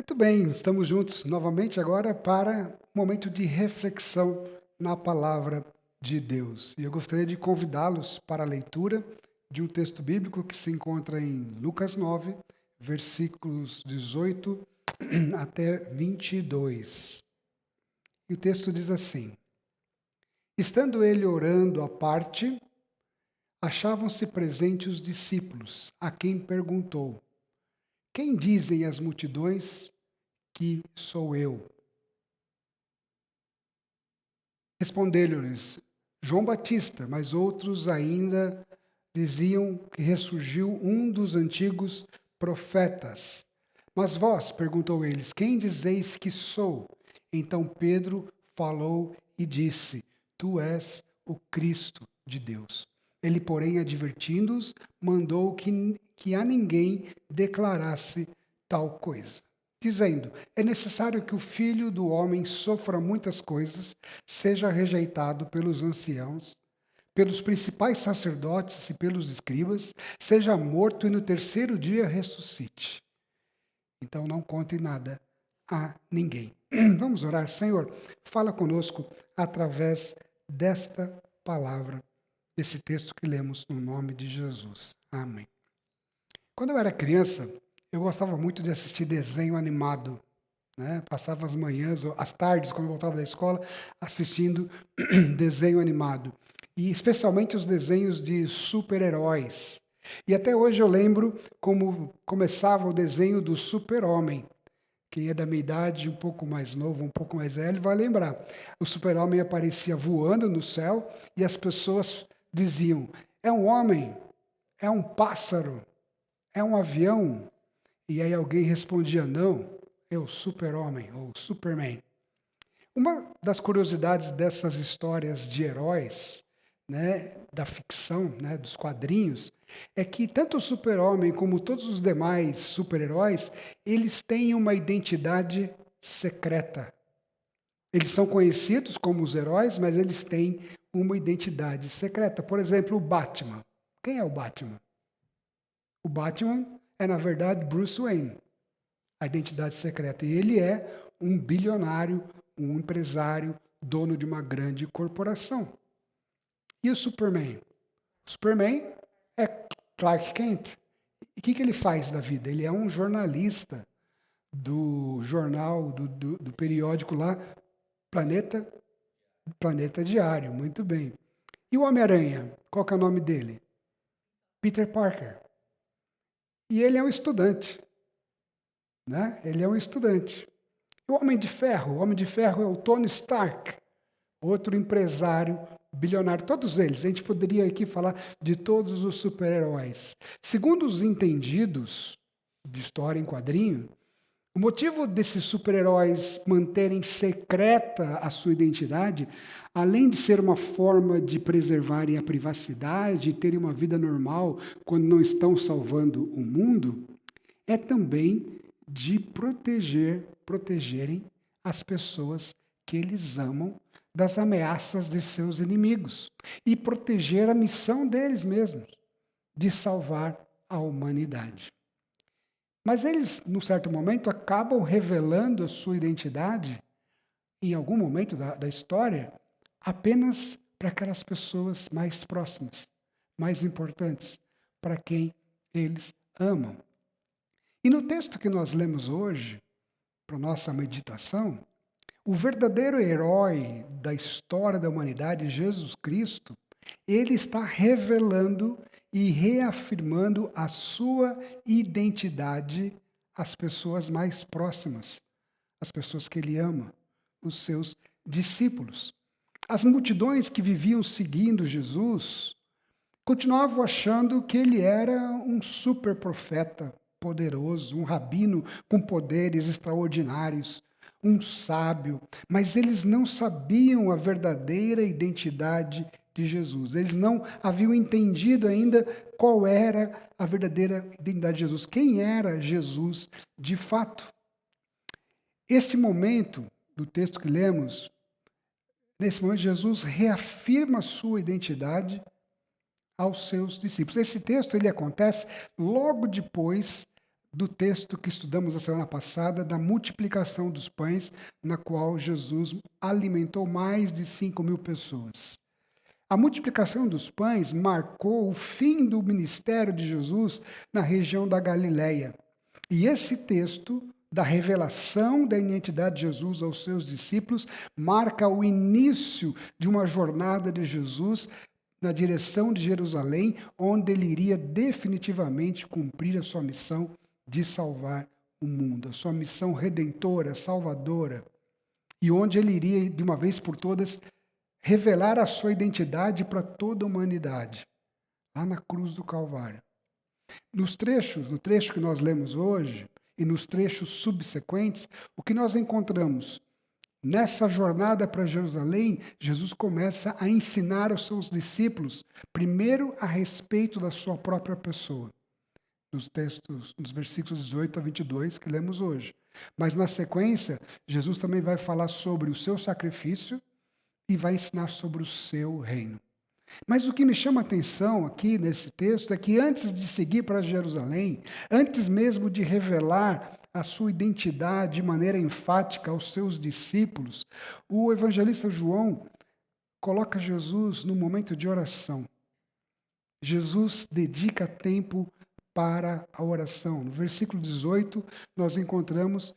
Muito bem, estamos juntos novamente agora para um momento de reflexão na palavra de Deus. E eu gostaria de convidá-los para a leitura de um texto bíblico que se encontra em Lucas 9, versículos 18 até 22. E o texto diz assim: Estando ele orando à parte, achavam-se presentes os discípulos, a quem perguntou: Quem dizem as multidões que sou eu? Respondeu-lhes João Batista, mas outros ainda diziam que ressurgiu um dos antigos profetas. Mas vós, perguntou eles, quem dizeis que sou? Então Pedro falou e disse: Tu és o Cristo de Deus. Ele, porém, advertindo-os, mandou que a ninguém declarasse tal coisa, dizendo: É necessário que o Filho do homem sofra muitas coisas, seja rejeitado pelos anciãos, pelos principais sacerdotes e pelos escribas, seja morto e no terceiro dia ressuscite. Então não conte nada a ninguém. Vamos orar. Senhor, fala conosco através desta palavra, desse texto que lemos no nome de Jesus. Amém. Quando eu era criança, eu gostava muito de assistir desenho animado, né? Passava as manhãs, ou as tardes, quando eu voltava da escola, assistindo desenho animado. E especialmente os desenhos de super-heróis. E até hoje eu lembro como começava o desenho do Super-Homem. Quem é da minha idade, um pouco mais novo, um pouco mais velho, vai lembrar. O Super-Homem aparecia voando no céu e as pessoas diziam: é um homem, é um pássaro, é um avião. E aí alguém respondia: não, é o Super-Homem ou Superman. Uma das curiosidades dessas histórias de heróis, né, da ficção, né, dos quadrinhos, é que tanto o Super-Homem como todos os demais super-heróis, eles têm uma identidade secreta. Eles são conhecidos como os heróis, mas eles têm uma identidade secreta. Por exemplo, o Batman. Quem é o Batman? O Batman é, na verdade, Bruce Wayne, a identidade secreta. E ele é um bilionário, um empresário, dono de uma grande corporação. E o Superman? O Superman é Clark Kent. E o que ele faz da vida? Ele é um jornalista do jornal, do periódico lá, Planeta Diário. Muito bem. E o Homem-Aranha? Qual que é o nome dele? Peter Parker. E ele é um estudante. Né? Ele é um estudante. O Homem de Ferro? O Homem de Ferro é o Tony Stark, outro empresário bilionário. Todos eles. A gente poderia aqui falar de todos os super-heróis. Segundo os entendidos de história em quadrinho, o motivo desses super-heróis manterem secreta a sua identidade, além de ser uma forma de preservarem a privacidade e terem uma vida normal quando não estão salvando o mundo, é também de protegerem as pessoas que eles amam das ameaças de seus inimigos e proteger a missão deles mesmos, de salvar a humanidade. Mas eles, num certo momento, acabam revelando a sua identidade, em algum momento da história, apenas para aquelas pessoas mais próximas, mais importantes, para quem eles amam. E no texto que nós lemos hoje, para nossa meditação, o verdadeiro herói da história da humanidade, Jesus Cristo, ele está revelando e reafirmando a sua identidade às pessoas mais próximas, às pessoas que ele ama, os seus discípulos. As multidões que viviam seguindo Jesus continuavam achando que ele era um super profeta poderoso, um rabino com poderes extraordinários, um sábio, mas eles não sabiam a verdadeira identidade de Jesus. Eles não haviam entendido ainda qual era a verdadeira identidade de Jesus, quem era Jesus de fato. Esse momento do texto que lemos, nesse momento Jesus reafirma a sua identidade aos seus discípulos. Esse texto ele acontece logo depois do texto que estudamos a semana passada, da multiplicação dos pães, na qual Jesus alimentou mais de 5.000 pessoas. A multiplicação dos pães marcou o fim do ministério de Jesus na região da Galileia. E esse texto da revelação da identidade de Jesus aos seus discípulos marca o início de uma jornada de Jesus na direção de Jerusalém, onde ele iria definitivamente cumprir a sua missão de salvar o mundo, a sua missão redentora, salvadora, e onde ele iria, de uma vez por todas, revelar a sua identidade para toda a humanidade, lá na cruz do Calvário. No trecho que nós lemos hoje, e nos trechos subsequentes, o que nós encontramos? Nessa jornada para Jerusalém, Jesus começa a ensinar aos seus discípulos, primeiro a respeito da sua própria pessoa, nos versículos 18 a 22 que lemos hoje. Mas na sequência, Jesus também vai falar sobre o seu sacrifício e vai ensinar sobre o seu reino. Mas o que me chama a atenção aqui nesse texto é que antes de seguir para Jerusalém, antes mesmo de revelar a sua identidade de maneira enfática aos seus discípulos, o evangelista João coloca Jesus no momento de oração. Jesus dedica tempo para a oração. No versículo 18, nós encontramos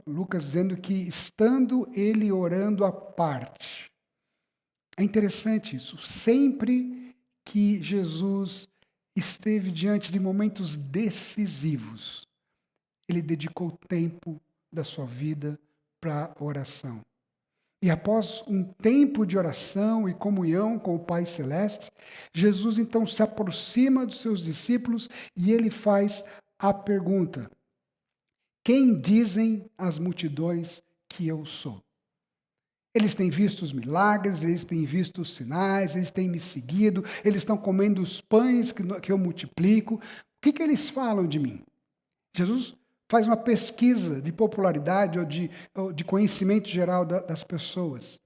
Lucas dizendo que estando ele orando à parte. É interessante isso. Sempre que Jesus esteve diante de momentos decisivos, ele dedicou tempo da sua vida para a oração. E após um tempo de oração e comunhão com o Pai Celeste, Jesus então se aproxima dos seus discípulos e ele faz a pergunta: quem dizem as multidões que eu sou? Eles têm visto os milagres, eles têm visto os sinais, eles têm me seguido, eles estão comendo os pães que eu multiplico. O que eles falam de mim? Jesus faz uma pesquisa de popularidade ou de conhecimento geral das pessoas.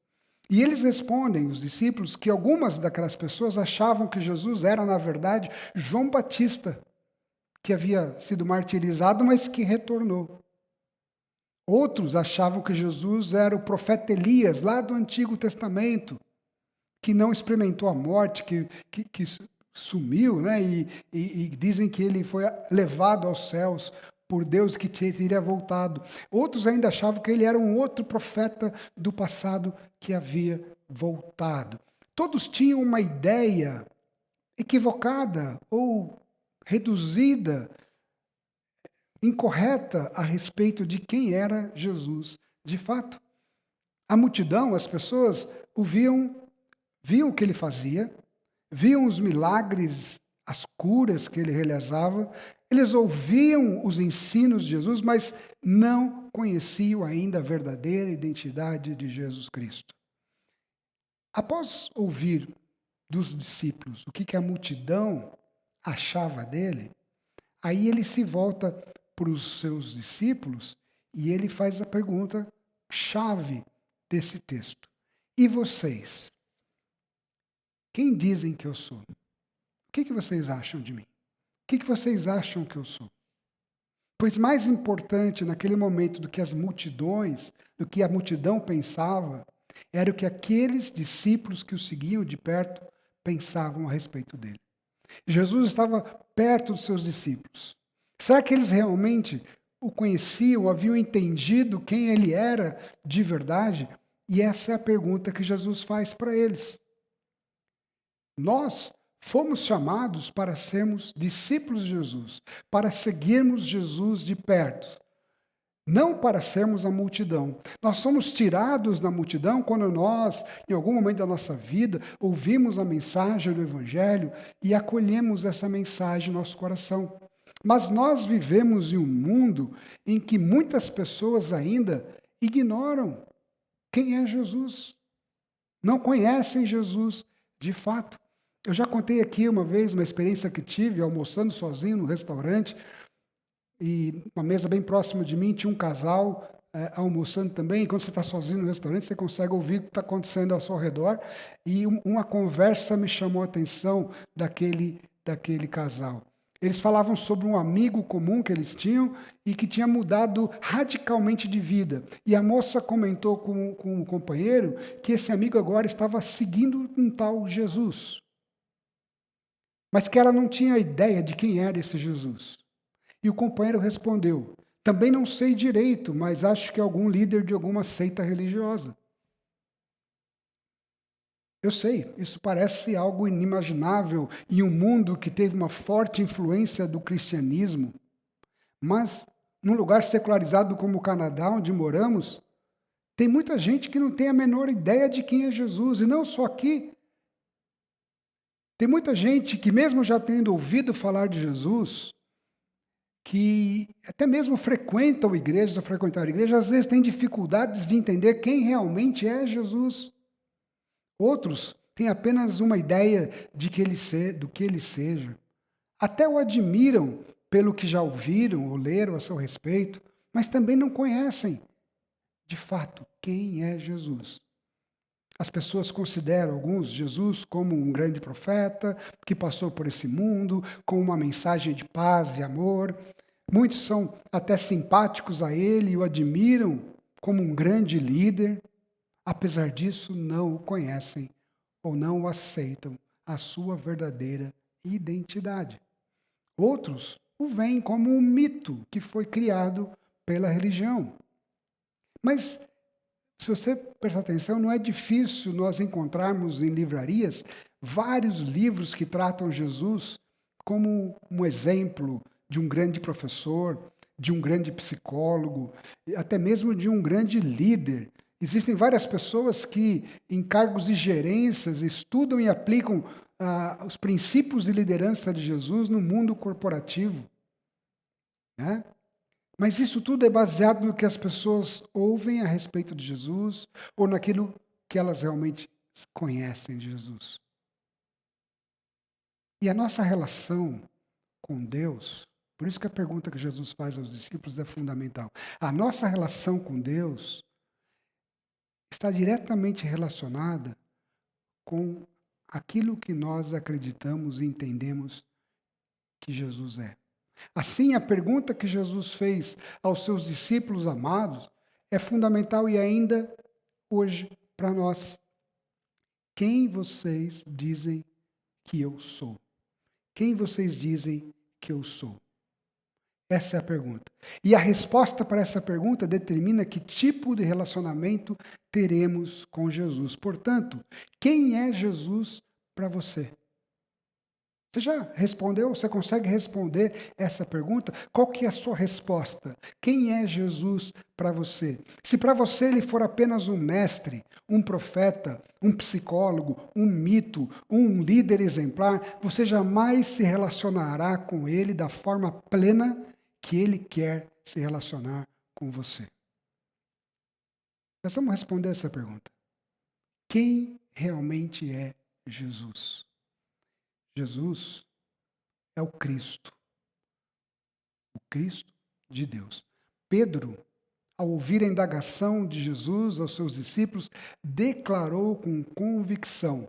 E eles respondem, os discípulos, que algumas daquelas pessoas achavam que Jesus era, na verdade, João Batista, que havia sido martirizado, mas que retornou. Outros achavam que Jesus era o profeta Elias, lá do Antigo Testamento, que não experimentou a morte, que sumiu, né? E dizem que ele foi levado aos céus por Deus, que teria voltado. Outros ainda achavam que ele era um outro profeta do passado que havia voltado. Todos tinham uma ideia equivocada ou reduzida, incorreta a respeito de quem era Jesus de fato. A multidão, as pessoas o viam o que ele fazia, viam os milagres, as curas que ele realizava, eles ouviam os ensinos de Jesus, mas não conheciam ainda a verdadeira identidade de Jesus Cristo. Após ouvir dos discípulos o que a multidão achava dele, aí ele se volta para os seus discípulos e ele faz a pergunta chave desse texto. E vocês? Quem dizem que eu sou? O que vocês acham de mim? O que vocês acham que eu sou? Pois mais importante naquele momento do que as multidões, do que a multidão pensava, era o que aqueles discípulos que o seguiam de perto pensavam a respeito dele. Jesus estava perto dos seus discípulos. Será que eles realmente o conheciam, haviam entendido quem ele era de verdade? E essa é a pergunta que Jesus faz para eles. Nós fomos chamados para sermos discípulos de Jesus, para seguirmos Jesus de perto, não para sermos a multidão. Nós somos tirados da multidão quando nós, em algum momento da nossa vida, ouvimos a mensagem do Evangelho e acolhemos essa mensagem no nosso coração. Mas nós vivemos em um mundo em que muitas pessoas ainda ignoram quem é Jesus, não conhecem Jesus de fato. Eu já contei aqui uma vez uma experiência que tive almoçando sozinho no restaurante e uma mesa bem próxima de mim tinha um casal almoçando também. E quando você está sozinho no restaurante, você consegue ouvir o que está acontecendo ao seu redor. E uma conversa me chamou a atenção daquele casal. Eles falavam sobre um amigo comum que eles tinham e que tinha mudado radicalmente de vida. E a moça comentou com o companheiro que esse amigo agora estava seguindo um tal Jesus. Mas que ela não tinha ideia de quem era esse Jesus. E o companheiro respondeu: também não sei direito, mas acho que é algum líder de alguma seita religiosa. Eu sei, isso parece algo inimaginável em um mundo que teve uma forte influência do cristianismo, mas num lugar secularizado como o Canadá, onde moramos, tem muita gente que não tem a menor ideia de quem é Jesus, e não só aqui. Tem muita gente que, mesmo já tendo ouvido falar de Jesus, que até mesmo frequentam igrejas, ou frequentaram igrejas, às vezes têm dificuldades de entender quem realmente é Jesus. Outros têm apenas uma ideia do que ele seja. Até o admiram pelo que já ouviram ou leram a seu respeito, mas também não conhecem, de fato, quem é Jesus. As pessoas consideram alguns Jesus como um grande profeta que passou por esse mundo com uma mensagem de paz e amor. Muitos são até simpáticos a ele e o admiram como um grande líder. Apesar disso, não o conhecem ou não o aceitam a sua verdadeira identidade. Outros o veem como um mito que foi criado pela religião. Mas, se você prestar atenção, não é difícil nós encontrarmos em livrarias vários livros que tratam Jesus como um exemplo de um grande professor, de um grande psicólogo, até mesmo de um grande líder. Existem várias pessoas que, em cargos de gerências, estudam e aplicam os princípios de liderança de Jesus no mundo corporativo. Né? Mas isso tudo é baseado no que as pessoas ouvem a respeito de Jesus ou naquilo que elas realmente conhecem de Jesus. E a nossa relação com Deus, por isso que a pergunta que Jesus faz aos discípulos é fundamental. A nossa relação com Deus está diretamente relacionada com aquilo que nós acreditamos e entendemos que Jesus é. Assim, a pergunta que Jesus fez aos seus discípulos amados é fundamental e ainda hoje para nós. Quem vocês dizem que eu sou? Quem vocês dizem que eu sou? Essa é a pergunta. E a resposta para essa pergunta determina que tipo de relacionamento teremos com Jesus. Portanto, quem é Jesus para você? Você já respondeu? Você consegue responder essa pergunta? Qual que é a sua resposta? Quem é Jesus para você? Se para você ele for apenas um mestre, um profeta, um psicólogo, um mito, um líder exemplar, você jamais se relacionará com ele da forma plena que ele quer se relacionar com você. Nós vamos responder essa pergunta. Quem realmente é Jesus? Jesus é o Cristo de Deus. Pedro, ao ouvir a indagação de Jesus aos seus discípulos, declarou com convicção: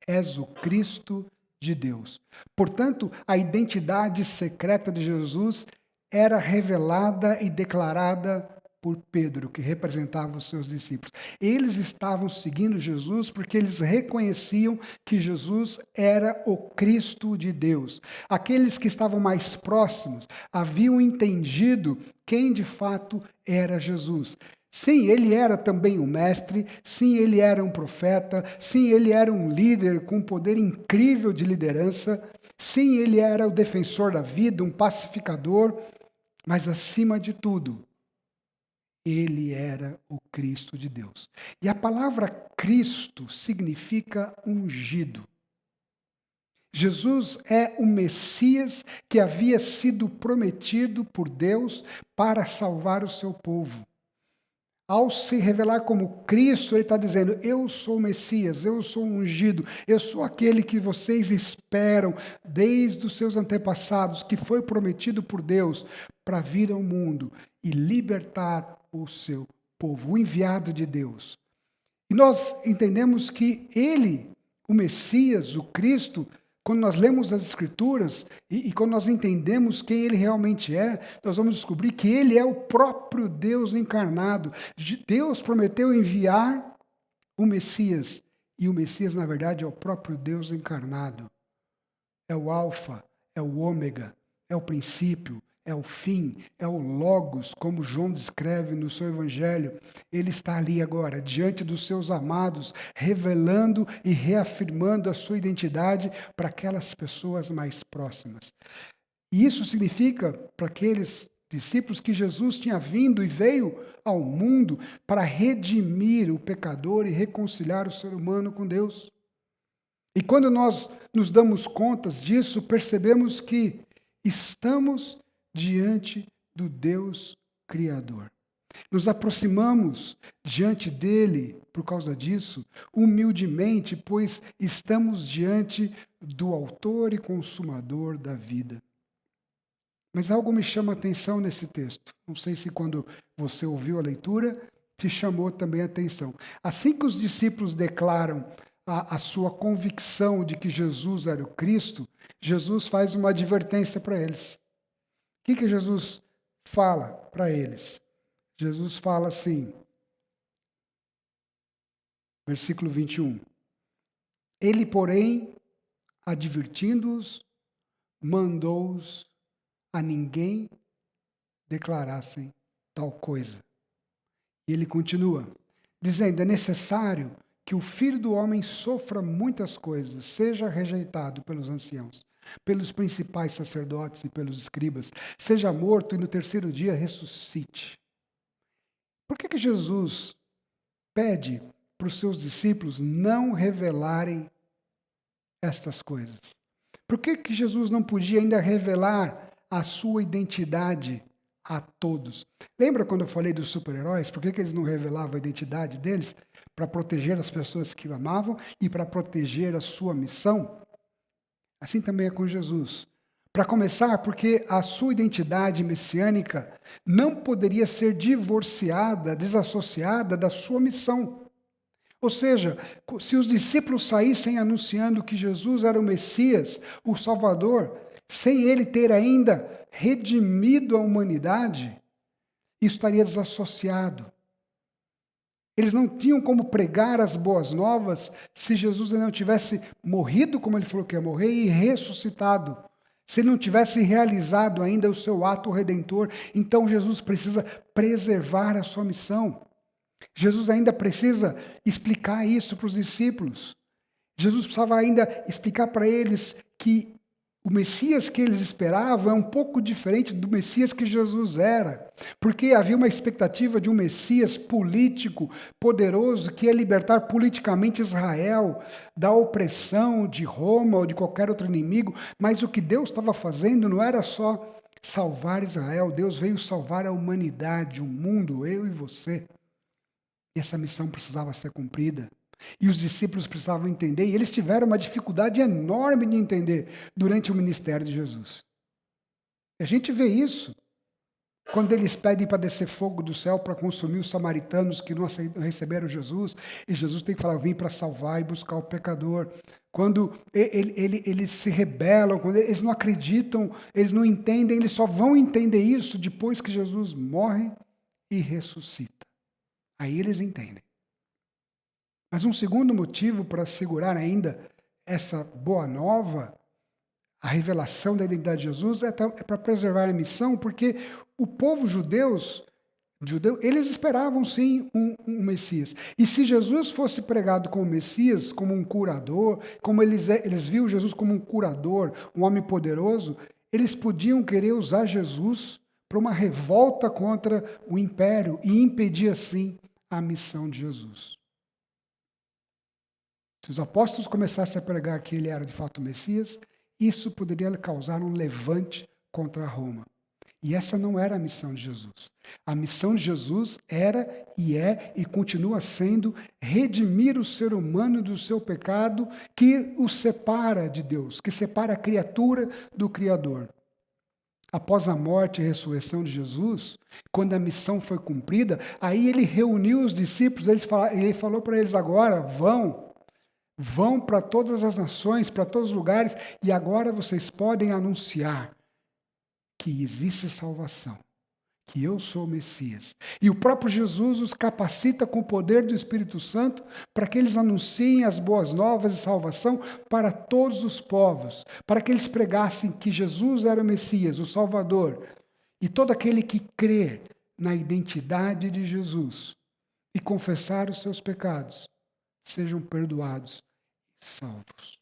és o Cristo de Deus. Portanto, a identidade secreta de Jesus era revelada e declarada por Pedro, que representava os seus discípulos. Eles estavam seguindo Jesus porque eles reconheciam que Jesus era o Cristo de Deus. Aqueles que estavam mais próximos haviam entendido quem de fato era Jesus. Sim, ele era também um mestre, sim, ele era um profeta, sim, ele era um líder com um poder incrível de liderança, sim, ele era o defensor da vida, um pacificador, mas acima de tudo, ele era o Cristo de Deus. E a palavra Cristo significa ungido. Jesus é o Messias que havia sido prometido por Deus para salvar o seu povo. Ao se revelar como Cristo, ele está dizendo: eu sou o Messias, eu sou o ungido, eu sou aquele que vocês esperam desde os seus antepassados, que foi prometido por Deus para vir ao mundo e libertar o seu povo, o enviado de Deus. E nós entendemos que ele, o Messias, o Cristo, Quando nós lemos as Escrituras e quando nós entendemos quem Ele realmente é, nós vamos descobrir que Ele é o próprio Deus encarnado. Deus prometeu enviar o Messias, e o Messias, na verdade, é o próprio Deus encarnado. É o Alfa, é o Ômega, é o princípio, é o fim, é o Logos, como João descreve no seu Evangelho. Ele está ali agora, diante dos seus amados, revelando e reafirmando a sua identidade para aquelas pessoas mais próximas. E isso significa, para aqueles discípulos, que Jesus tinha vindo e veio ao mundo para redimir o pecador e reconciliar o ser humano com Deus. E quando nós nos damos contas disso, percebemos que estamos diante do Deus Criador. Nos aproximamos diante dele, por causa disso, humildemente, pois estamos diante do autor e consumador da vida. Mas algo me chama a atenção nesse texto. Não sei se quando você ouviu a leitura, te chamou também a atenção. Assim que os discípulos declaram a sua convicção de que Jesus era o Cristo, Jesus faz uma advertência para eles. O que Jesus fala para eles? Jesus fala assim, versículo 21. Ele, porém, advertindo-os, mandou-os a ninguém declarassem tal coisa. E ele continua, dizendo, é necessário que o Filho do Homem sofra muitas coisas, seja rejeitado pelos anciãos, pelos principais sacerdotes e pelos escribas, seja morto e no terceiro dia ressuscite. Por que Jesus pede para os seus discípulos não revelarem estas coisas? Por que Jesus não podia ainda revelar a sua identidade a todos? Lembra quando eu falei dos super-heróis? Por que eles não revelavam a identidade deles? Para proteger as pessoas que o amavam e para proteger a sua missão? Assim também é com Jesus. Para começar, porque a sua identidade messiânica não poderia ser divorciada, desassociada da sua missão. Ou seja, se os discípulos saíssem anunciando que Jesus era o Messias, o Salvador, sem ele ter ainda redimido a humanidade, isso estaria desassociado. Eles não tinham como pregar as boas novas se Jesus ainda não tivesse morrido como ele falou que ia morrer e ressuscitado. Se ele não tivesse realizado ainda o seu ato redentor, então Jesus precisa preservar a sua missão. Jesus ainda precisa explicar isso para os discípulos. Jesus precisava ainda explicar para eles que o Messias que eles esperavam é um pouco diferente do Messias que Jesus era, porque havia uma expectativa de um Messias político, poderoso, que ia libertar politicamente Israel da opressão de Roma ou de qualquer outro inimigo, mas o que Deus estava fazendo não era só salvar Israel, Deus veio salvar a humanidade, o mundo, eu e você. E essa missão precisava ser cumprida. E os discípulos precisavam entender, e eles tiveram uma dificuldade enorme de entender durante o ministério de Jesus. E a gente vê isso quando eles pedem para descer fogo do céu para consumir os samaritanos que não receberam Jesus, e Jesus tem que falar, eu vim para salvar e buscar o pecador. Quando eles se rebelam, quando eles não acreditam, eles não entendem, eles só vão entender isso depois que Jesus morre e ressuscita. Aí eles entendem. Mas um segundo motivo para segurar ainda essa boa nova, a revelação da identidade de Jesus, é para preservar a missão, porque o povo judeu, eles esperavam sim um Messias. E se Jesus fosse pregado como Messias, como um curador, como eles viam Jesus como um curador, um homem poderoso, eles podiam querer usar Jesus para uma revolta contra o império e impedir assim a missão de Jesus. Se os apóstolos começassem a pregar que ele era de fato o Messias, isso poderia causar um levante contra Roma. E essa não era a missão de Jesus. A missão de Jesus era e é e continua sendo redimir o ser humano do seu pecado que o separa de Deus, que separa a criatura do Criador. Após a morte e ressurreição de Jesus, quando a missão foi cumprida, aí ele reuniu os discípulos, ele falou para eles agora, vão, Vão para todas as nações, para todos os lugares, e agora vocês podem anunciar que existe salvação, que eu sou o Messias. E o próprio Jesus os capacita com o poder do Espírito Santo para que eles anunciem as boas novas de salvação para todos os povos, para que eles pregassem que Jesus era o Messias, o Salvador. E todo aquele que crer na identidade de Jesus e confessar os seus pecados, sejam perdoados e salvos.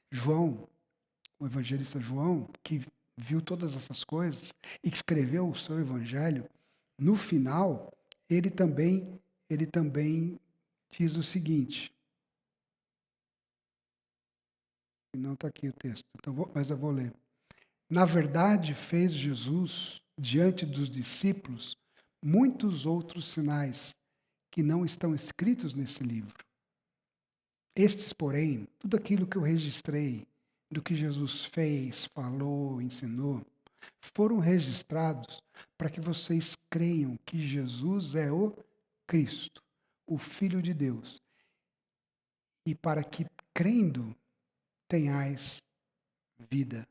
João, o evangelista João, que viu todas essas coisas e que escreveu o seu evangelho, no final, ele também diz o seguinte. Não está aqui o texto, mas eu vou ler. Na verdade, fez Jesus, diante dos discípulos, muitos outros sinais que não estão escritos nesse livro. Estes, porém, tudo aquilo que eu registrei, do que Jesus fez, falou, ensinou, foram registrados para que vocês creiam que Jesus é o Cristo, o Filho de Deus, e para que, crendo, tenhais vida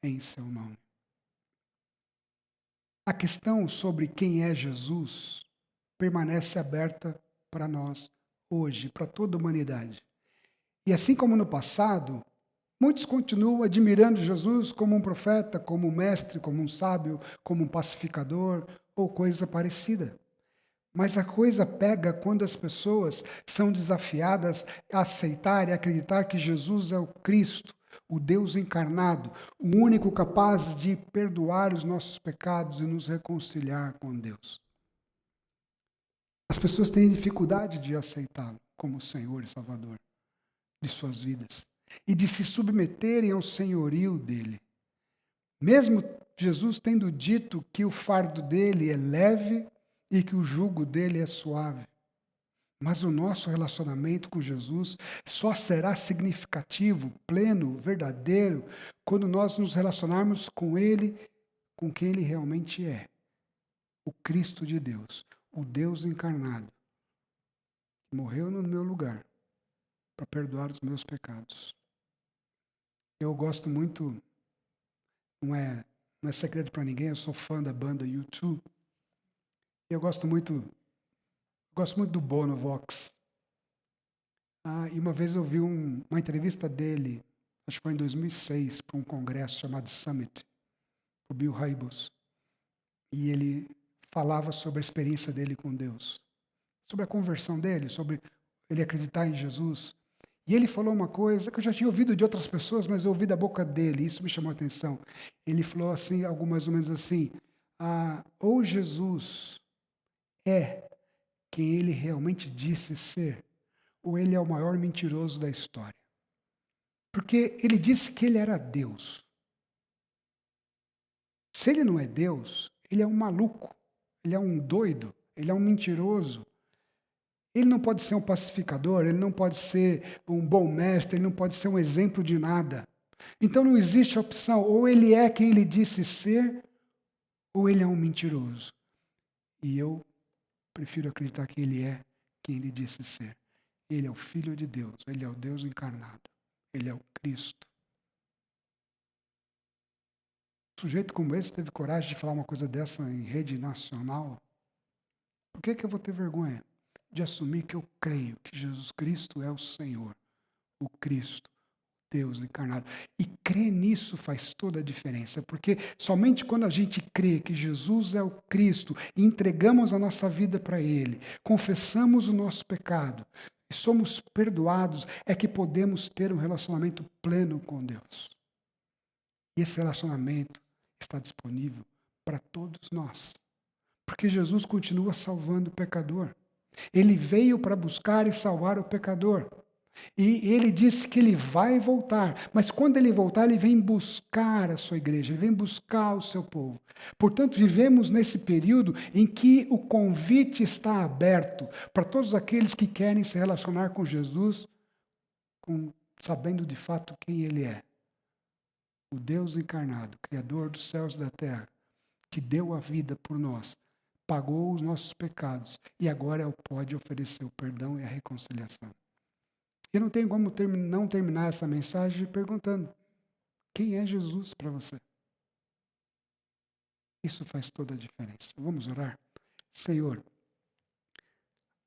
em seu nome. A questão sobre quem é Jesus permanece aberta para nós hoje, para toda a humanidade. E assim como no passado, muitos continuam admirando Jesus como um profeta, como um mestre, como um sábio, como um pacificador ou coisa parecida. Mas a coisa pega quando as pessoas são desafiadas a aceitar e acreditar que Jesus é o Cristo, o Deus encarnado, o único capaz de perdoar os nossos pecados e nos reconciliar com Deus. As pessoas têm dificuldade de aceitá-lo como Senhor e Salvador de suas vidas e de se submeterem ao senhorio dele. Mesmo Jesus tendo dito que o fardo dele é leve e que o jugo dele é suave. Mas o nosso relacionamento com Jesus só será significativo, pleno, verdadeiro, quando nós nos relacionarmos com Ele, com quem Ele realmente é. O Cristo de Deus, o Deus encarnado, que morreu no meu lugar para perdoar os meus pecados. Eu gosto muito, não é segredo para ninguém, eu sou fã da banda U2. Eu gosto muito do Bono Vox. E uma vez eu vi uma entrevista dele, acho que foi em 2006, para um congresso chamado Summit, o Bill Hybels. E ele falava sobre a experiência dele com Deus, sobre a conversão dele, sobre ele acreditar em Jesus. E ele falou uma coisa que eu já tinha ouvido de outras pessoas, mas eu ouvi da boca dele, isso me chamou a atenção. Ele falou assim, algo mais ou menos assim, ou Jesus é quem ele realmente disse ser, ou ele é o maior mentiroso da história. Porque ele disse que ele era Deus. Se ele não é Deus, ele é um maluco, ele é um doido, ele é um mentiroso. Ele não pode ser um pacificador, ele não pode ser um bom mestre, ele não pode ser um exemplo de nada. Então não existe opção, ou ele é quem ele disse ser, ou ele é um mentiroso. E eu prefiro acreditar que ele é quem ele disse ser. Ele é o Filho de Deus, ele é o Deus encarnado, ele é o Cristo. Um sujeito como esse teve coragem de falar uma coisa dessa em rede nacional. Por que eu vou ter vergonha de assumir que eu creio que Jesus Cristo é o Senhor, o Cristo, Deus encarnado? E crer nisso faz toda a diferença, porque somente quando a gente crê que Jesus é o Cristo e entregamos a nossa vida para Ele, confessamos o nosso pecado e somos perdoados, é que podemos ter um relacionamento pleno com Deus. E esse relacionamento está disponível para todos nós, porque Jesus continua salvando o pecador. Ele veio para buscar e salvar o pecador. E ele disse que ele vai voltar, mas quando ele voltar, ele vem buscar a sua igreja, ele vem buscar o seu povo. Portanto, vivemos nesse período em que o convite está aberto para todos aqueles que querem se relacionar com Jesus, sabendo de fato quem ele é. O Deus encarnado, Criador dos céus e da terra, que deu a vida por nós, pagou os nossos pecados e agora pode oferecer o perdão e a reconciliação. E não tem como não terminar essa mensagem perguntando: quem é Jesus para você? Isso faz toda a diferença. Vamos orar? Senhor,